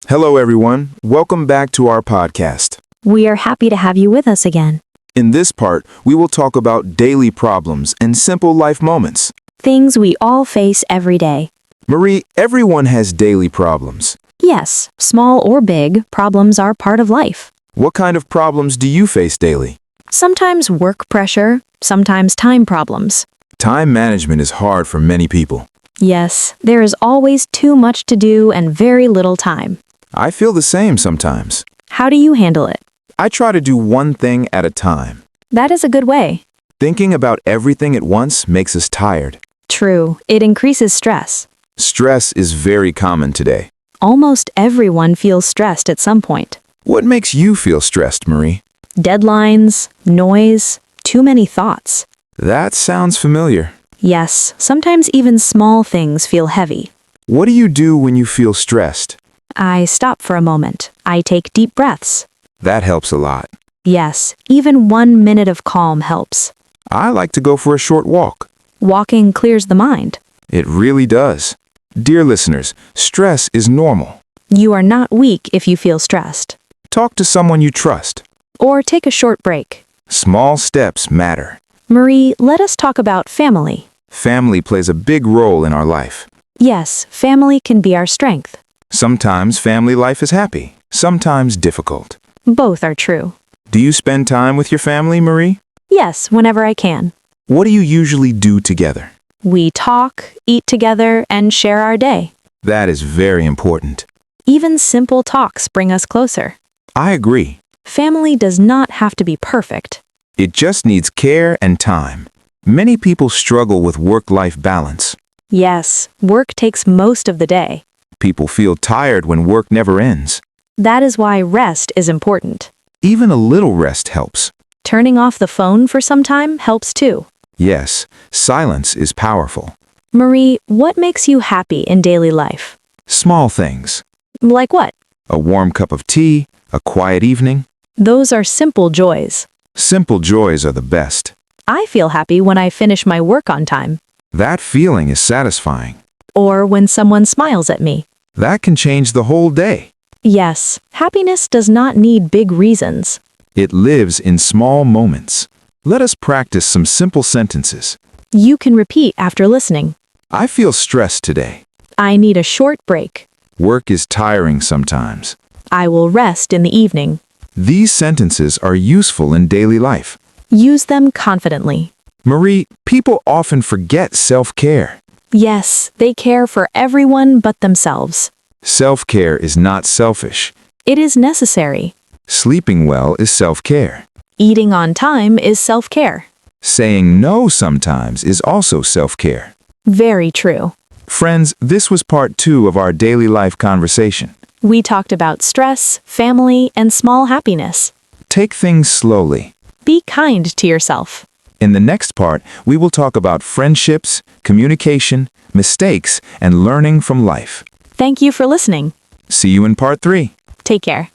Hello, everyone. Welcome back to our podcast. We are happy to have you with us again. In this part, we will talk about daily problems and simple life moments. Things we all face every day. Marie, everyone has daily problems. Yes, small or big, problems are part of life. What kind of problems do you face daily? Sometimes work pressure, sometimes time problems. Time management is hard for many people. Yes, there is always too much to do and very little time. I feel the same sometimes. How do you handle it? I try to do one thing at a time. That is a good way. Thinking about everything at once makes us tired. True, it increases stress. Stress is very common today. Almost everyone feels stressed at some point. What makes you feel stressed, Marie? Deadlines, noise, too many thoughts. That sounds familiar. Yes, sometimes even small things feel heavy. What do you do when you feel stressed? I stop for a moment. I take deep breaths. That helps a lot. Yes, even 1 minute of calm helps. I like to go for a short walk. Walking clears the mind. It really does. Dear listeners, stress is normal. You are not weak if you feel stressed. Talk to someone you trust. Or take a short break. Small steps matter. Marie, let us talk about family. Family plays a big role in our life. Yes, family can be our strength. Sometimes family life is happy, sometimes difficult. Both are true. Do you spend time with your family, Marie? Yes, whenever I can. What do you usually do together? We talk, eat together, and share our day. That is very important. Even simple talks bring us closer. I agree. Family does not have to be perfect. It just needs care and time. Many people struggle with work-life balance. Yes, work takes most of the day. People feel tired when work never ends. That is why rest is important. Even a little rest helps. Turning off the phone for some time helps too. Yes, silence is powerful. Marie, what makes you happy in daily life? Small things. Like what? A warm cup of tea, a quiet evening. Those are simple joys. Simple joys are the best. I feel happy when I finish my work on time. That feeling is satisfying. Or when someone smiles at me. That can change the whole day. Yes, happiness does not need big reasons. It lives in small moments. Let us practice some simple sentences. You can repeat after listening. I feel stressed today. I need a short break. Work is tiring sometimes. I will rest in the evening. These sentences are useful in daily life. Use them confidently. Marie, people often forget self-care. Yes, they care for everyone but themselves. Self-care is not selfish. It is necessary. Sleeping well is self-care. Eating on time is self-care. Saying no sometimes is also self-care. Very true. Friends, this was part 2 of our daily life conversation. We talked about stress, family, and small happiness. Take things slowly. Be kind to yourself. In the next part, we will talk about friendships, communication, mistakes, and learning from life. Thank you for listening. See you in part 3. Take care.